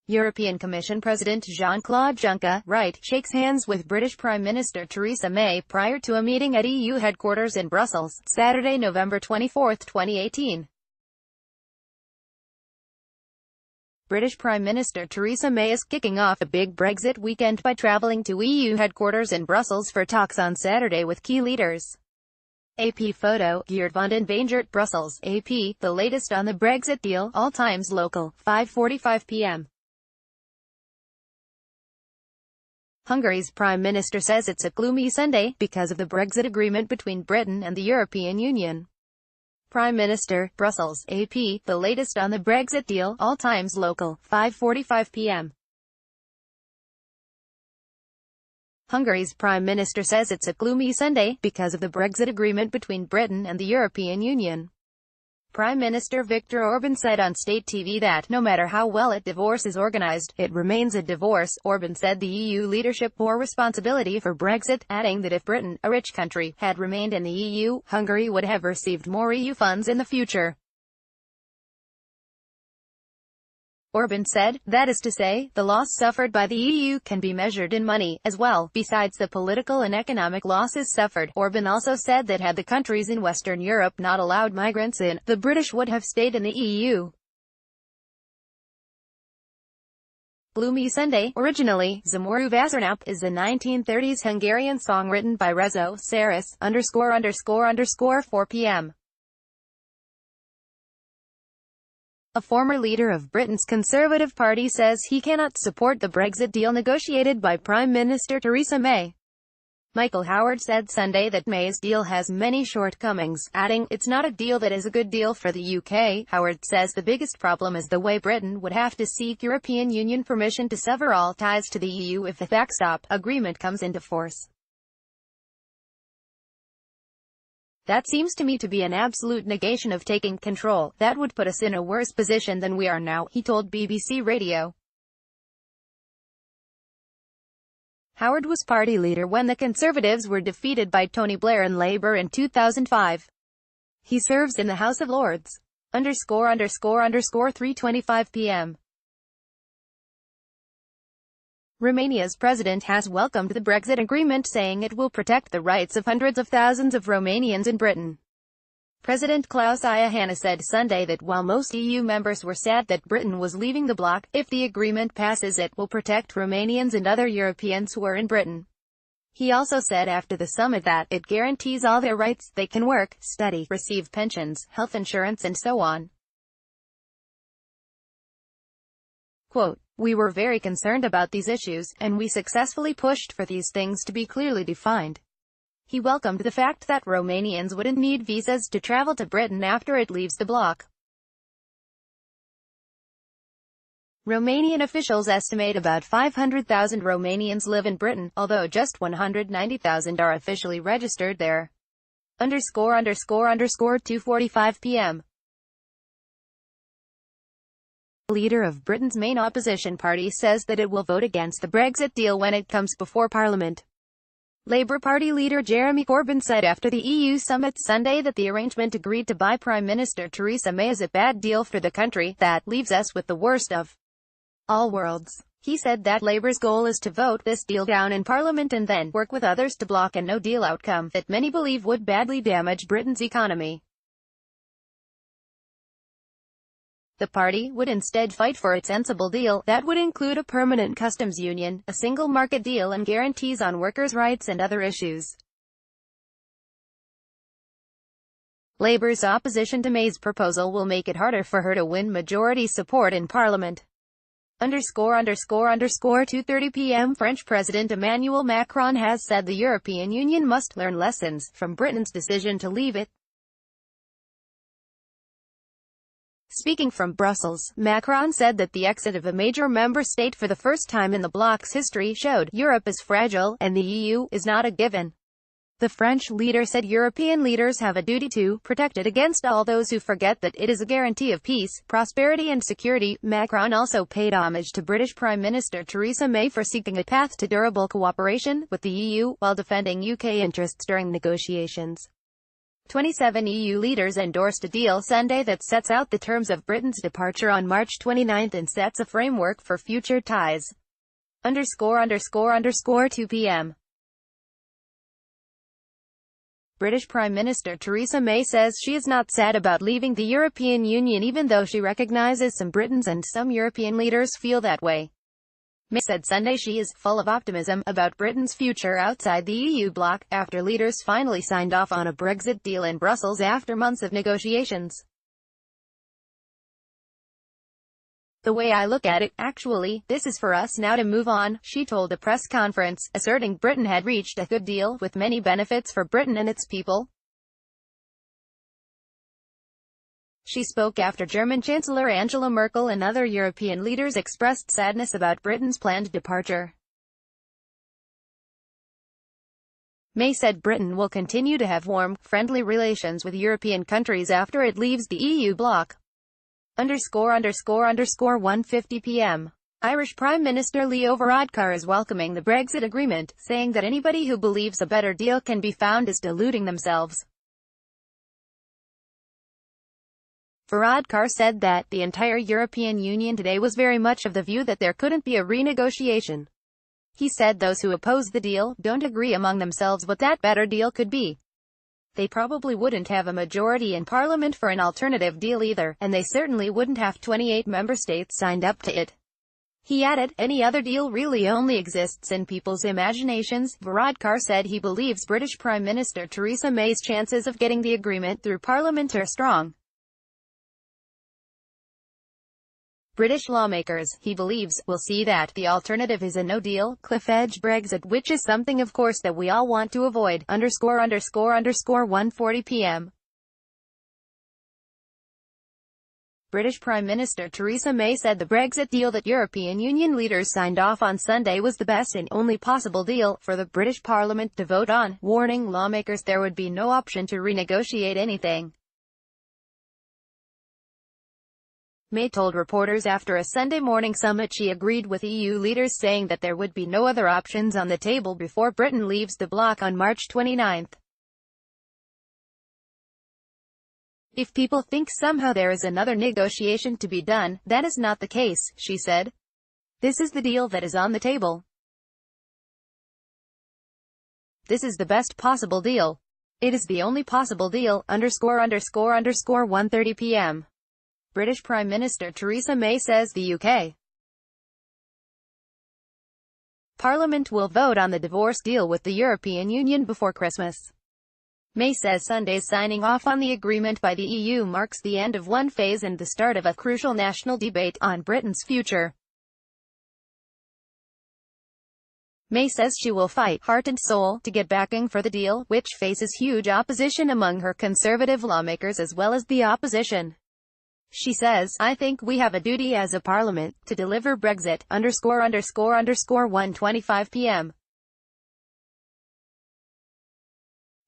European Commission President Jean-Claude Juncker, right, shakes hands with British Prime Minister Theresa May prior to a meeting at EU headquarters in Brussels, Saturday, November 24, 2018. British Prime Minister Theresa May is kicking off a big Brexit weekend by travelling to EU headquarters in Brussels for talks on Saturday with key leaders. AP photo, Geert van den Vangert, Brussels. AP, the latest on the Brexit deal, all times local, 5:45 p.m. Hungary's Prime Minister says it's a gloomy Sunday, because of the Brexit agreement between Britain and the European Union. Prime Minister, Brussels. AP, the latest on the Brexit deal, all times local, 5:45 p.m. Hungary's Prime Minister says it's a gloomy Sunday, because of the Brexit agreement between Britain and the European Union. Prime Minister Viktor Orban said on state TV that, no matter how well a divorce is organized, it remains a divorce. Orban said the EU leadership bore responsibility for Brexit, adding that if Britain, a rich country, had remained in the EU, Hungary would have received more EU funds in the future. Orban said, that is to say, the loss suffered by the EU can be measured in money, as well, besides the political and economic losses suffered. Orban also said that had the countries in Western Europe not allowed migrants in, the British would have stayed in the EU. Gloomy Sunday, originally, Zomorú Vasárnap, is a 1930s Hungarian song written by Rezo Saris, ____4 p.m. A former leader of Britain's Conservative Party says he cannot support the Brexit deal negotiated by Prime Minister Theresa May. Michael Howard said Sunday that May's deal has many shortcomings, adding, it's not a deal that is a good deal for the UK. Howard says the biggest problem is the way Britain would have to seek European Union permission to sever all ties to the EU if the backstop agreement comes into force. That seems to me to be an absolute negation of taking control. That would put us in a worse position than we are now, he told BBC Radio. Howard was party leader when the Conservatives were defeated by Tony Blair and Labour in 2005. He serves in the House of Lords. ____3:25 p.m. Romania's president has welcomed the Brexit agreement, saying it will protect the rights of hundreds of thousands of Romanians in Britain. President Klaus Iohannis said Sunday that while most EU members were sad that Britain was leaving the bloc, if the agreement passes it will protect Romanians and other Europeans who are in Britain. He also said after the summit that it guarantees all their rights, they can work, study, receive pensions, health insurance and so on. Quote, we were very concerned about these issues, and we successfully pushed for these things to be clearly defined. He welcomed the fact that Romanians wouldn't need visas to travel to Britain after it leaves the bloc. Romanian officials estimate about 500,000 Romanians live in Britain, although just 190,000 are officially registered there. ____2:45 p.m. The leader of Britain's main opposition party says that it will vote against the Brexit deal when it comes before Parliament. Labour Party leader Jeremy Corbyn said after the EU summit Sunday that the arrangement agreed to by Prime Minister Theresa May is a bad deal for the country, that leaves us with the worst of all worlds. He said that Labour's goal is to vote this deal down in Parliament and then work with others to block a no-deal outcome that many believe would badly damage Britain's economy. The party would instead fight for a sensible deal that would include a permanent customs union, a single market deal and guarantees on workers' rights and other issues. Labour's opposition to May's proposal will make it harder for her to win majority support in Parliament. ____2:30 p.m. French President Emmanuel Macron has said the European Union must learn lessons from Britain's decision to leave it. Speaking from Brussels, Macron said that the exit of a major member state for the first time in the bloc's history showed Europe is fragile, and the EU is not a given. The French leader said European leaders have a duty to protect it against all those who forget that it is a guarantee of peace, prosperity and security. Macron also paid homage to British Prime Minister Theresa May for seeking a path to durable cooperation with the EU, while defending UK interests during negotiations. 27 EU leaders endorsed a deal Sunday that sets out the terms of Britain's departure on March 29 and sets a framework for future ties. _____ 2 p.m. British Prime Minister Theresa May says she is not sad about leaving the European Union, even though she recognizes some Britons and some European leaders feel that way. May said Sunday she is full of optimism about Britain's future outside the EU bloc, after leaders finally signed off on a Brexit deal in Brussels after months of negotiations. "The way I look at it, actually, this is for us now to move on," she told a press conference, asserting Britain had reached a good deal, with many benefits for Britain and its people. She spoke after German Chancellor Angela Merkel and other European leaders expressed sadness about Britain's planned departure. May said Britain will continue to have warm, friendly relations with European countries after it leaves the EU bloc. _____ 1:50 p.m. Irish Prime Minister Leo Varadkar is welcoming the Brexit agreement, saying that anybody who believes a better deal can be found is deluding themselves. Varadkar said that the entire European Union today was very much of the view that there couldn't be a renegotiation. He said those who oppose the deal don't agree among themselves what that better deal could be. They probably wouldn't have a majority in Parliament for an alternative deal either, and they certainly wouldn't have 28 member states signed up to it. He added, any other deal really only exists in people's imaginations. Varadkar said he believes British Prime Minister Theresa May's chances of getting the agreement through Parliament are strong. British lawmakers, he believes, will see that the alternative is a no-deal, cliff-edge Brexit, which is something of course that we all want to avoid. _____ 1:40 p.m. British Prime Minister Theresa May said the Brexit deal that European Union leaders signed off on Sunday was the best and only possible deal for the British Parliament to vote on, warning lawmakers there would be no option to renegotiate anything. May told reporters after a Sunday morning summit she agreed with EU leaders, saying that there would be no other options on the table before Britain leaves the bloc on March 29. "If people think somehow there is another negotiation to be done, that is not the case," she said. "This is the deal that is on the table. This is the best possible deal. It is the only possible deal." _____ 1:30 p.m. British Prime Minister Theresa May says the UK Parliament will vote on the divorce deal with the European Union before Christmas. May says Sunday's signing off on the agreement by the EU marks the end of one phase and the start of a crucial national debate on Britain's future. May says she will fight, heart and soul, to get backing for the deal, which faces huge opposition among her Conservative lawmakers as well as the opposition. She says, "I think we have a duty as a parliament to deliver Brexit." _____ 1:25 p.m.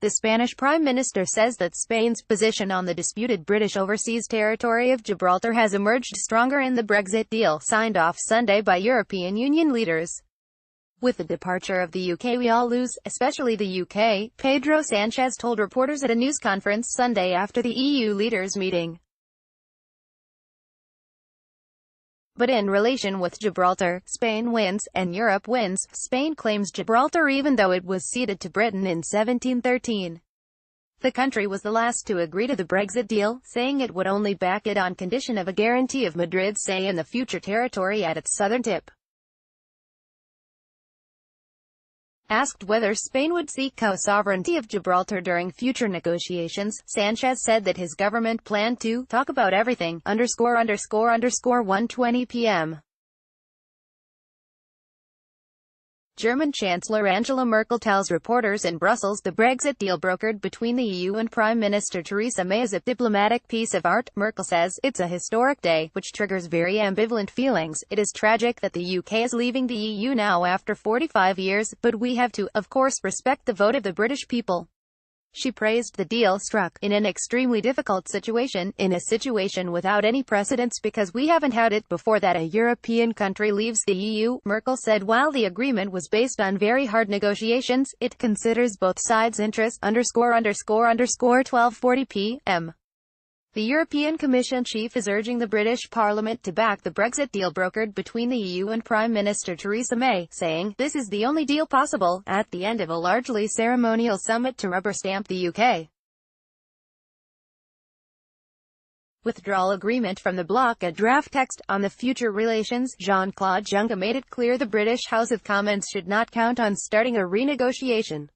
The Spanish Prime Minister says that Spain's position on the disputed British overseas territory of Gibraltar has emerged stronger in the Brexit deal signed off Sunday by European Union leaders. "With the departure of the UK we all lose, especially the UK," Pedro Sanchez told reporters at a news conference Sunday after the EU leaders' meeting. But in relation with Gibraltar, Spain wins, and Europe wins. Spain claims Gibraltar even though it was ceded to Britain in 1713. The country was the last to agree to the Brexit deal, saying it would only back it on condition of a guarantee of Madrid's say in the future territory at its southern tip. Asked whether Spain would seek co-sovereignty of Gibraltar during future negotiations, Sanchez said that his government planned to talk about everything. ____ 1:20 p.m. German Chancellor Angela Merkel tells reporters in Brussels the Brexit deal brokered between the EU and Prime Minister Theresa May is a diplomatic piece of art. Merkel says, "It's a historic day, which triggers very ambivalent feelings. It is tragic that the UK is leaving the EU now after 45 years, but we have to, of course, respect the vote of the British people." She praised the deal struck in an extremely difficult situation, in a situation without any precedents because we haven't had it before that a European country leaves the EU, Merkel said. While the agreement was based on very hard negotiations, it considers both sides' interests. 12:40 p.m. The European Commission chief is urging the British Parliament to back the Brexit deal brokered between the EU and Prime Minister Theresa May, saying, "This is the only deal possible," at the end of a largely ceremonial summit to rubber-stamp the UK withdrawal agreement from the bloc. A draft text on the future relations. Jean-Claude Juncker made it clear the British House of Commons should not count on starting a renegotiation.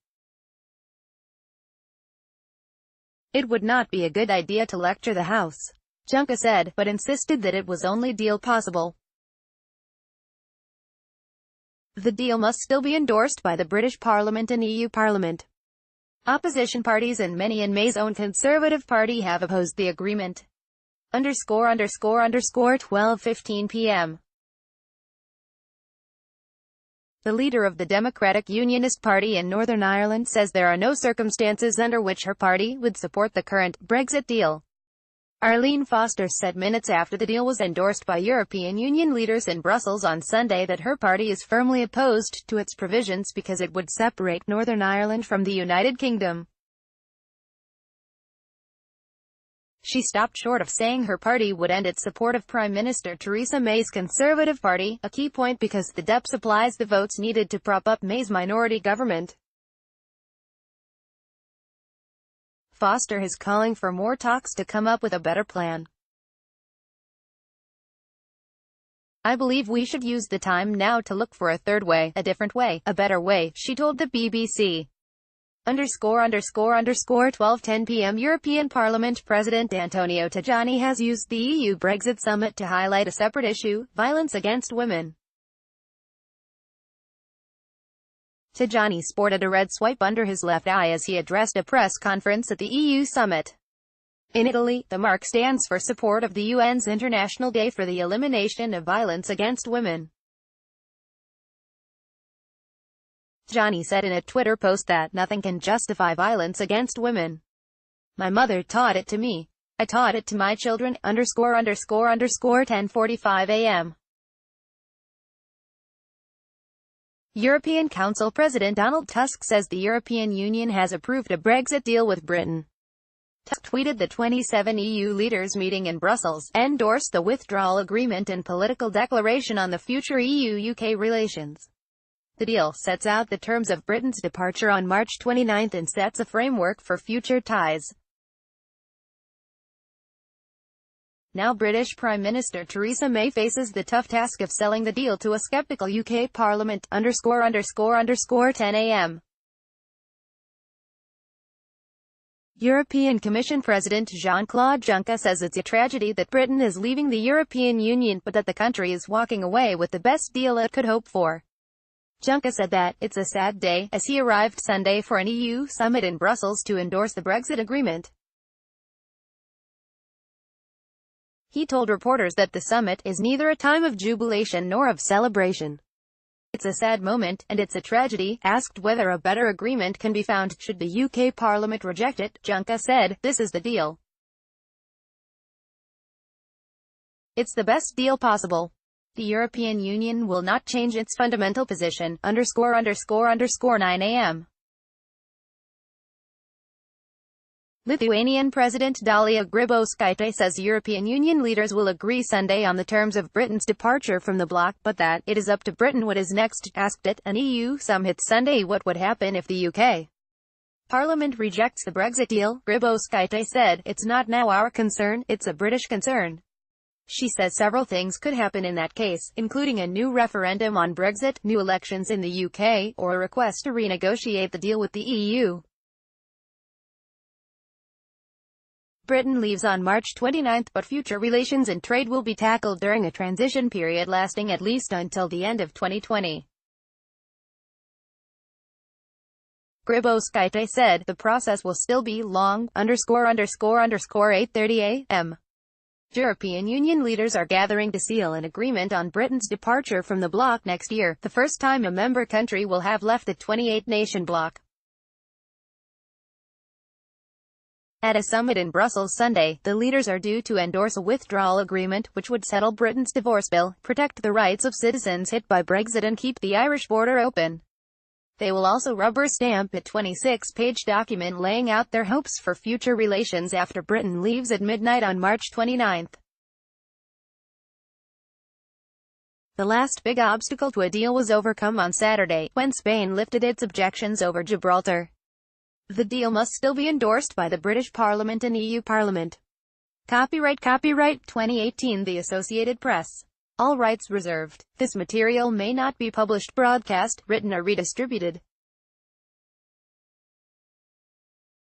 It would not be a good idea to lecture the House, Juncker said, but insisted that it was only deal possible. The deal must still be endorsed by the British Parliament and EU Parliament. Opposition parties and many in May's own Conservative Party have opposed the agreement. 12:15 p.m. The leader of the Democratic Unionist Party in Northern Ireland says there are no circumstances under which her party would support the current Brexit deal. Arlene Foster said minutes after the deal was endorsed by European Union leaders in Brussels on Sunday that her party is firmly opposed to its provisions because it would separate Northern Ireland from the United Kingdom. She stopped short of saying her party would end its support of Prime Minister Theresa May's Conservative Party, a key point because the DUP supplies the votes needed to prop up May's minority government. Foster is calling for more talks to come up with a better plan. "I believe we should use the time now to look for a third way, a different way, a better way," she told the BBC. 12:10 p.m. European Parliament President Antonio Tajani has used the EU Brexit summit to highlight a separate issue: violence against women. Tajani sported a red swipe under his left eye as he addressed a press conference at the EU summit. In Italy, the mark stands for support of the UN's International Day for the Elimination of Violence Against Women. Tajani said in a Twitter post that nothing can justify violence against women. "My mother taught it to me. I taught it to my children." 10:45 a.m. European Council President Donald Tusk says the European Union has approved a Brexit deal with Britain. Tusk tweeted the 27 EU leaders meeting in Brussels endorsed the withdrawal agreement and political declaration on the future EU-UK relations. The deal sets out the terms of Britain's departure on March 29 and sets a framework for future ties. Now British Prime Minister Theresa May faces the tough task of selling the deal to a skeptical UK Parliament. 10 a.m. European Commission President Jean-Claude Juncker says it's a tragedy that Britain is leaving the European Union, but that the country is walking away with the best deal it could hope for. Juncker said that, "It's a sad day," as he arrived Sunday for an EU summit in Brussels to endorse the Brexit agreement. He told reporters that the summit is neither a time of jubilation nor of celebration. "It's a sad moment, and it's a tragedy." Asked whether a better agreement can be found should the UK Parliament reject it, Juncker said, "This is the deal. It's the best deal possible. The European Union will not change its fundamental position." 9 a.m. Lithuanian President Dalia Grybauskaitė says European Union leaders will agree Sunday on the terms of Britain's departure from the bloc, but that it is up to Britain what is next. Asked at an EU summit Sunday what would happen if the UK Parliament rejects the Brexit deal, Grybauskaitė said, "It's not now our concern, it's a British concern." She says several things could happen in that case, including a new referendum on Brexit, new elections in the UK, or a request to renegotiate the deal with the EU. Britain leaves on March 29, but future relations and trade will be tackled during a transition period lasting at least until the end of 2020. Grybauskaitė said, "The process will still be long." 8:30 a.m. European Union leaders are gathering to seal an agreement on Britain's departure from the bloc next year, the first time a member country will have left the 28-nation bloc. At a summit in Brussels Sunday, the leaders are due to endorse a withdrawal agreement, which would settle Britain's divorce bill, protect the rights of citizens hit by Brexit and keep the Irish border open. They will also rubber stamp a 26-page document laying out their hopes for future relations after Britain leaves at midnight on March 29. The last big obstacle to a deal was overcome on Saturday, when Spain lifted its objections over Gibraltar. The deal must still be endorsed by the British Parliament and EU Parliament. Copyright 2018 The Associated Press. All rights reserved. This material may not be published, broadcast, written or redistributed.